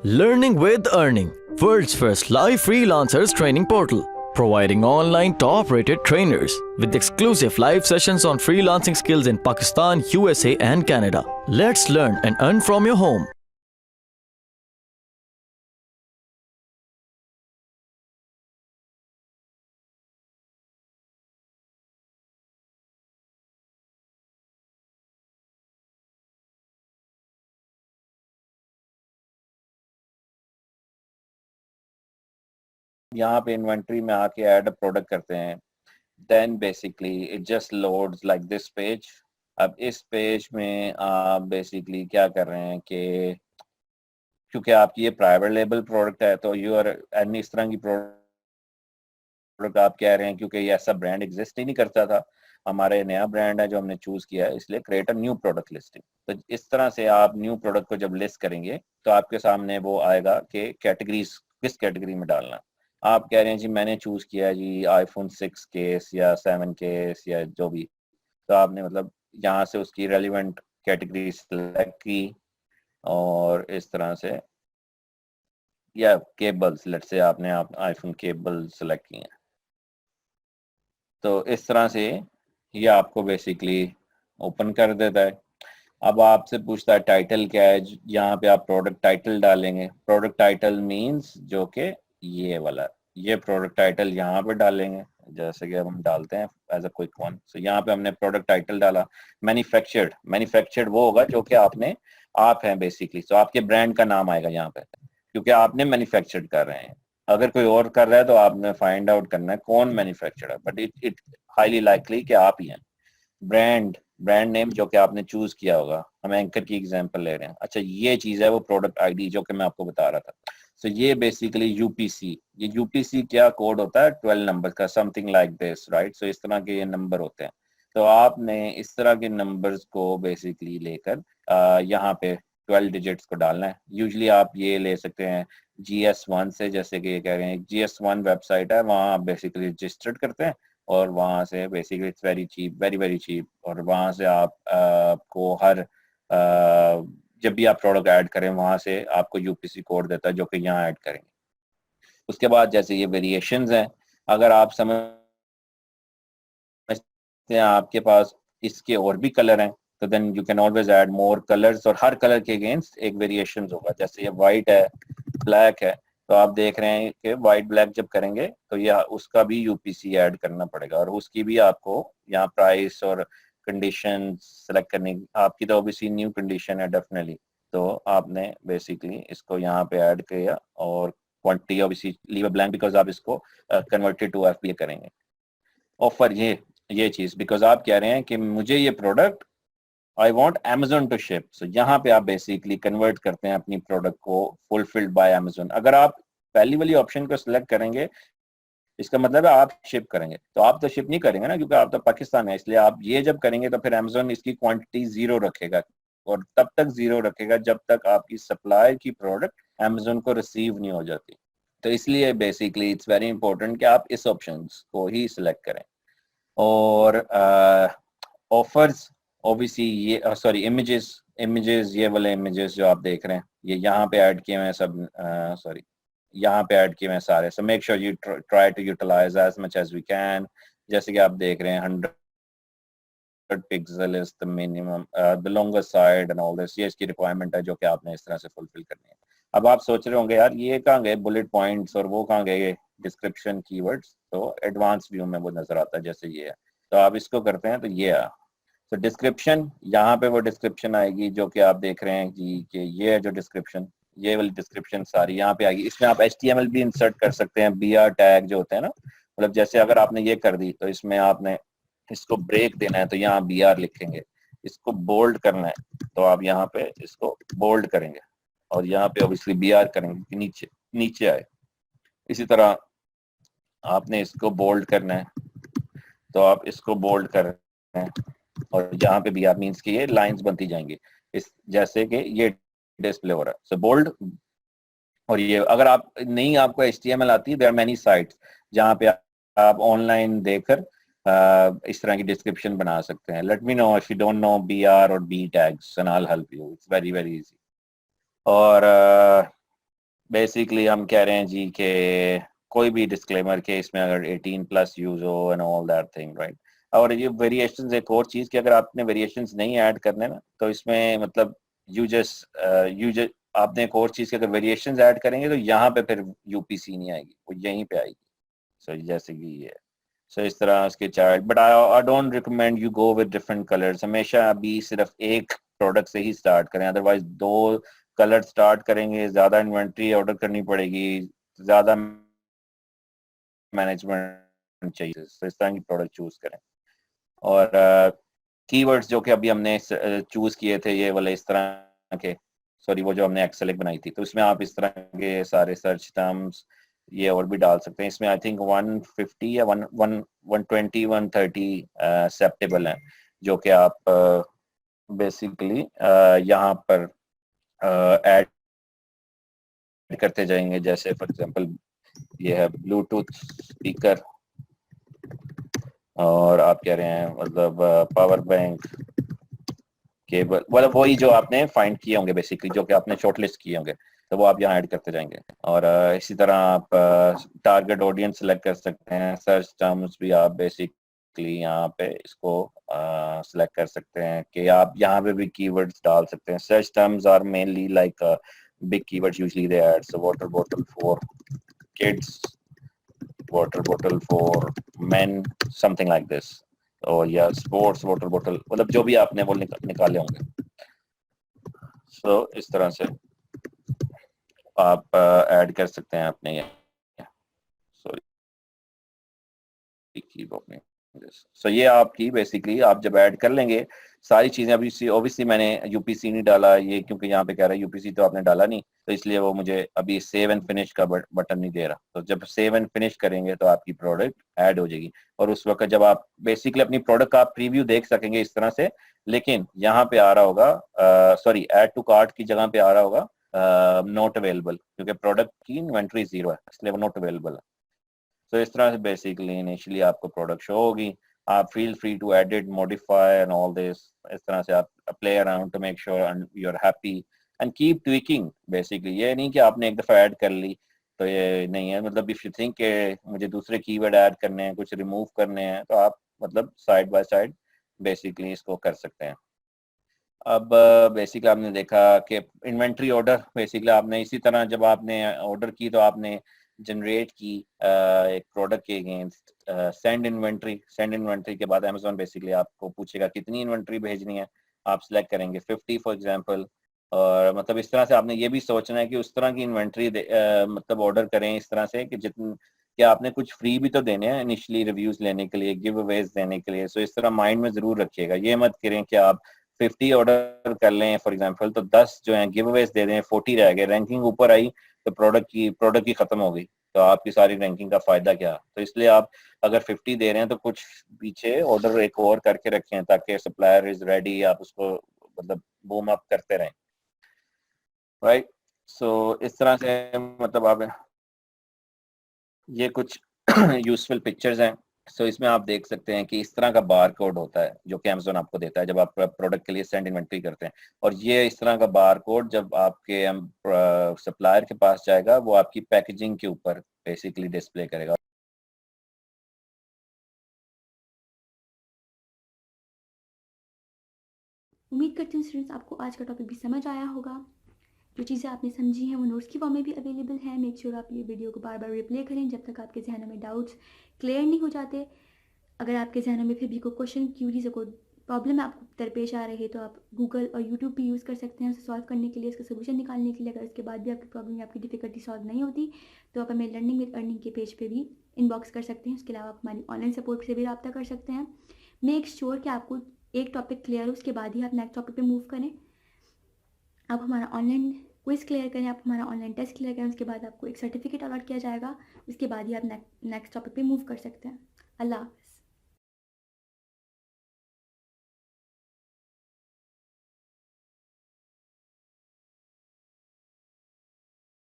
Learning with Earning, world's first live freelancers training portal, providing online top-rated trainers with exclusive live sessions on freelancing skills in Pakistan, USA and Canada. Let's learn and earn from your home. यहाँ पे inventory में आके add product करते हैं, then basically it just loads like this page. अब इस page में आप बेसिकली क्या कर रहे हैं कि क्योंकि आपकी ये प्राइवेट लेबल प्रोडक्ट है तो यू आर एनी इस तरह की प्रोडक्ट आप कह रहे हैं क्योंकि ये ऐसा ब्रांड एग्जिस्ट ही नहीं करता था, हमारे नया ब्रांड है जो हमने चूज किया है, इसलिए create a new product listing. तो इस तरह से आप न्यू प्रोडक्ट को जब लिस्ट करेंगे तो आपके सामने वो आएगा कि कैटेगरीज किस कैटेगरी में डालना। आप कह रहे हैं जी मैंने चूज किया है जी आईफोन 6 केस या 7 केस या जो भी, तो आपने मतलब यहाँ से उसकी रेलिवेंट कैटेगरी सेलेक्ट की और इस तरह से, या केबल्स, लेट्स से आपने आईफोन केबल सेलेक्ट किए हैं, तो इस तरह से ये आपको बेसिकली ओपन कर देता है। अब आपसे पूछता है टाइटल क्या है, यहाँ पे आप प्रोडक्ट टाइटल डालेंगे। प्रोडक्ट टाइटल मींस जो कि ये वाला, ये प्रोडक्ट टाइटल यहाँ पे डालेंगे, जैसे कि अब हम डालते हैं एज अ क्विक वन। सो यहाँ पे हमने प्रोडक्ट टाइटल डाला। मैन्युफैक्चर्ड, मैन्युफैक्चर्ड वो होगा जो कि आपने, आप हैं बेसिकली, तो आपके ब्रांड का नाम आएगा यहाँ पे क्योंकि आपने मैन्युफैक्चर्ड कर रहे हैं। अगर कोई और कर रहा है तो आपने फाइंड आउट करना है कौन मैन्युफैक्चर है, बट इट हाईली लाइकली कि आप ही हैं। ब्रांड, ब्रांड नेम जो कि आपने चूज किया होगा, हम एंकर की एग्जांपल ले रहे हैं। अच्छा ये चीज है वो प्रोडक्ट आईडी जो कि मैं आपको बता रहा था। सो ये बेसिकली यूपीसी, ये यूपीसी क्या कोड होता है, 12 नंबर का, समथिंग लाइक दिस, राइट। सो इस तरह के ये नंबर होते हैं। तो आपने इस तरह के नंबर्स को बेसिकली लेकर यहाँ पे 12 डिजिट्स को डालना है। यूजली आप ये ले सकते हैं GS1 से, जैसे कि ये कह रहे हैं GS1 वेबसाइट है, वहाँ आप बेसिकली रजिस्टर्ड करते हैं और वहाँ से basically it's very cheap, very very cheap. और वहाँ से आप को हर जब भी आप प्रोडक्ट ऐड करें वहाँ से आपको यूपीसी कोड देता है जो कि यहाँ ऐड करेंगे। उसके बाद जैसे ये वेरिएशंस हैं, अगर आप समझते हैं आपके पास इसके और भी कलर हैं तो then you can always add more colours, और हर कलर के अगेंस्ट एक वेरिएशन होगा। जैसे ये वाइट है, ब्लैक है, तो आप देख रहे हैं कि वाइट ब्लैक जब करेंगे तो ये उसका भी यूपीसी ऐड करना पड़ेगा, और उसकी भी आपको यहाँ प्राइस और कंडीशन सेलेक्ट करनी। आपकी तो ऑब्वियसली न्यू कंडीशन है डेफिनेटली, तो आपने बेसिकली इसको यहाँ पे ऐड किया, और quantity obviously leave a blank because आप इसको कन्वर्टेड टू एफबीए करेंगे। ऑफर ये चीज बिकॉज आप कह रहे हैं कि मुझे ये product I want Amazon to ship, so यहाँ पे आप बेसिकली कन्वर्ट करते हैं अपनी प्रोडक्ट को फुलफिल्ड बाय Amazon। अगर आप पहली वाली ऑप्शन को सिलेक्ट करेंगे इसका मतलब है आप शिप करेंगे, तो आप तो शिप नहीं करेंगे ना क्योंकि आप तो पाकिस्तान है, इसलिए आप ये जब करेंगे तो फिर Amazon इसकी क्वांटिटी जीरो रखेगा, और तब तक जीरो रखेगा जब तक आपकी सप्लाई की प्रोडक्ट Amazon को रिसीव नहीं हो जाती। तो इसलिए बेसिकली इट्स वेरी इंपॉर्टेंट कि आप इस ऑप्शन को ही सिलेक्ट करें। और ऑफर्स ओबीसी, ये सॉरी इमेजेस, इमेजेस ये वाले इमेजेस जो आप देख रहे हैं ये यहाँ पे ऐड किए हुए हैं सब, सॉरी यहाँ पे ऐड किए हुए हैं सारे। So make sure you try to utilise as much as we can. जैसे कि आप देख रहे हैं 100 pixel is the minimum, the longest side and all this, ये इसकी रिक्वायरमेंट है जो कि आपने इस तरह से फुलफिल करनी है। अब आप सोच रहे होंगे यार ये कहाँ गए बुलेट पॉइंट्स और वो कहाँ गए डिस्क्रिप्शन कीवर्ड्स, तो एडवांस व्यू में वो नजर आता है जैसे ये है। तो आप इसको करते हैं तो ये है। तो डिस्क्रिप्शन, यहाँ पे वो डिस्क्रिप्शन आएगी जो कि आप देख रहे हैं जी कि ये है जो डिस्क्रिप्शन, ये वाली डिस्क्रिप्शन सारी यहाँ पे आएगी। इसमें आप HTML भी इंसर्ट कर सकते हैं, BR टैग जो होते हैं ना, मतलब जैसे अगर आपने ये कर दी तो इसमें आपने इसको ब्रेक देना है तो यहाँ BR लिखेंगे, इसको बोल्ड करना है तो आप यहाँ पे इसको बोल्ड करेंगे, और यहाँ पे ऑब्वियसली BR करेंगे कि नीचे नीचे आए। इसी तरह आपने इसको बोल्ड करना है तो आप इसको बोल्ड कर रहे हैं, और यहाँ पे भी आप मीन्स की ये लाइंस बनती जाएंगी इस जैसे कि ये डिस्प्ले हो रहा है। सो बोल्ड, और ये अगर आप नहीं आपको HTML आती है, देयर आर मेनी साइट्स जहाँ पे आप ऑनलाइन देखकर इस तरह की डिस्क्रिप्शन बना सकते हैं। Let me know if you don't know BR और B tags and I will help you, it's very very easy. और बेसिकली हम कह रहे हैं जी कि कोई भी डिस्क्लेमर के इसमें अगर 18 प्लस यूज हो and all that thing, right. और ये वेरिएशंस एक और चीज कि अगर आपने वेरिएशंस नहीं ऐड करने ना, तो इसमें मतलब यू जस्ट आपने एक और चीज की अगर वेरिएशंस ऐड करेंगे तो यहाँ पे फिर यूपीसी नहीं आएगी, वो यहीं पे आएगी। सो जैसे कि ये, सो इस तरह उसके chart, but I don't recommend you go with different colours. हमेशा अभी सिर्फ एक प्रोडक्ट से ही स्टार्ट करें, अदरवाइज दो कलर स्टार्ट करेंगे, ज्यादा इन्वेंट्री ऑर्डर करनी पड़ेगी, ज्यादा मैनेजमेंट चाहिए। तो इस तरह की प्रोडक्ट चूज करें। और कीवर्ड्स जो कि अभी हमने चूज किए थे ये वाले इस तरह के, सॉरी वो जो हमने एक्सेल बनाई थी, तो इसमें आप इस तरह के सारे सर्च टर्म्स ये और भी डाल सकते हैं। इसमें आई थिंक 150 या 120 130 एक्सेप्टेबल हैं, जो कि आप बेसिकली यहाँ पर ऐड करते जाएंगे। जैसे फॉर एग्जांपल ये है ब्लूटूथ स्पीकर, और आप कह रहे हैं मतलब पावर बैंक, केबल, मतलब वही जो आपने फाइंड किए होंगे बेसिकली, जो कि आपने शॉर्टलिस्ट किए होंगे, तो वो आप यहाँ ऐड करते जाएंगे। और इसी तरह आप टारगेट ऑडियंस सेलेक्ट कर सकते हैं। सर्च टर्म्स भी आप बेसिकली यहाँ पे इसको सेलेक्ट कर सकते हैं कि आप यहाँ पे भी कीवर्ड्स डाल सकते हैं। Search terms are mainly like big keywords usually they add, so water bottle for kids, water bottle for men, something like this, और या स्पोर्ट्स वाटर बॉटल, मतलब जो भी आपने वो निकाले होंगे। सो इस तरह से आप ऐड कर सकते हैं अपने, सॉरी सो ये आपकी बेसिकली आप जब ऐड कर लेंगे सारी चीजें। अभी ऑब्वियसली मैंने यूपीसी नहीं डाला ये, क्योंकि यहाँ पे कह रहा है यूपीसी तो आपने डाला नहीं, तो इसलिए वो मुझे अभी सेव एंड फिनिश का बटन नहीं दे रहा। तो जब सेव एंड फिनिश करेंगे तो आपकी प्रोडक्ट ऐड हो जाएगी, और उस वक्त जब आप बेसिकली अपनी प्रोडक्ट का प्रीव्यू देख सकेंगे इस तरह से। लेकिन यहाँ पे आ रहा होगा, सॉरी ऐड टू कार्ट की जगह पे आ रहा होगा नॉट अवेलेबल, क्योंकि प्रोडक्ट की इन्वेंट्री 0 है, इसलिए वो नॉट अवेलेबल है। तो इस तरह से बेसिकली इनिशियली आपको प्रोडक्ट शो होगी। आप feel free to edit, modify and all this. इस तरह से आप play around to make sure you are happy and keep tweaking. Basically ये नहीं कि आपने एक दफा ऐड कर ली तो ये नहीं है, मतलब इफ यू थिंक के मुझे दूसरे कीवर्ड ऐड करने हैं, कुछ रिमूव करने हैं, तो आप मतलब साइड बाय साइड बेसिकली इसको कर सकते हैं। अब बेसिकली आपने देखा कि इन्वेंट्री ऑर्डर, बेसिकली आपने इसी तरह जब आपने ऑर्डर की तो आपने जनरेट की एक प्रोडक्ट के अगेंस्ट सेंड इन्वेंट्री के बाद अमेजोन बेसिकली आपको पूछेगा कितनी इन्वेंट्री भेजनी है। आप सिलेक्ट करेंगे 50 फॉर एग्जांपल। और मतलब इस तरह से आपने ये भी सोचना है कि उस तरह की इन्वेंट्री मतलब ऑर्डर करें इस तरह से कि जितनी कि आपने कुछ फ्री भी तो देने हैं इनिशियली रिव्यूज लेने के लिए, गिव अवेज देने के लिए। सो इस तरह माइंड में जरूर रखिएगा। ये मत करें कि आप 50 ऑर्डर कर लें फॉर एग्जांपल, तो 10 जो है गिव अवेज दे दें, 40 रह गए, रैंकिंग ऊपर आई तो प्रोडक्ट की खत्म हो गई, तो आपकी सारी रैंकिंग का फायदा क्या। तो इसलिए आप अगर 50 दे रहे हैं तो कुछ पीछे ऑर्डर एक और करके रखें ताकि सप्लायर इज रेडी, आप उसको मतलब बूम अप करते रहें, राइट। सो इस तरह से मतलब आप ये कुछ यूजफुल पिक्चर्स हैं। सो इसमें आप देख सकते हैं कि इस तरह का बार कोड होता है जो कि अमेजोन आपको देता है जब आप प्रोडक्ट के लिए सेंड इन्वेंट्री करते हैं। और ये इस तरह का बार कोड जब आपके सप्लायर के पास जाएगा वो आपकी पैकेजिंग के ऊपर बेसिकली डिस्प्ले करेगा। उम्मीद करती हूँ स्टूडेंट्स आपको आज का टॉपिक भी समझ आया होगा। जो चीज़ें आपने समझी हैं वो नोट्स की फॉर्म में भी अवेलेबल है। मेक श्योर आप ये वीडियो को बार बार रिप्ले करें जब तक आपके जहनों में डाउट्स क्लियर नहीं हो जाते। अगर आपके जहनों में फिर भी कोई क्वेश्चन, क्यूरीज, कोई प्रॉब्लम आपको दरपेश आ रही है तो आप गूगल और यूट्यूब भी यूज़ कर सकते हैं उसे सॉल्व करने के लिए, इसका सोल्यूशन निकालने के लिए। अगर इसके बाद भी आपकी प्रॉब्लम या आपकी डिफिकल्टी सॉल्व नहीं होती तो आप हमें लर्निंग विद अर्निंग के पेज पे भी इनबॉक्स कर सकते हैं। उसके अलावा आप हमारी ऑनलाइन सपोर्ट से भी रब्ता कर सकते हैं। मेक श्योर कि आपको एक टॉपिक क्लियर हो, उसके बाद ही आप नेक्स्ट टॉपिक पे मूव करें। आप हमारा ऑनलाइन क्विज क्लियर करें, आप हमारा ऑनलाइन टेस्ट क्लियर करें, उसके बाद आपको एक सर्टिफिकेट अलॉट किया जाएगा। उसके बाद ही आप नेक्स्ट टॉपिक पे मूव कर सकते हैं। अल्लाह।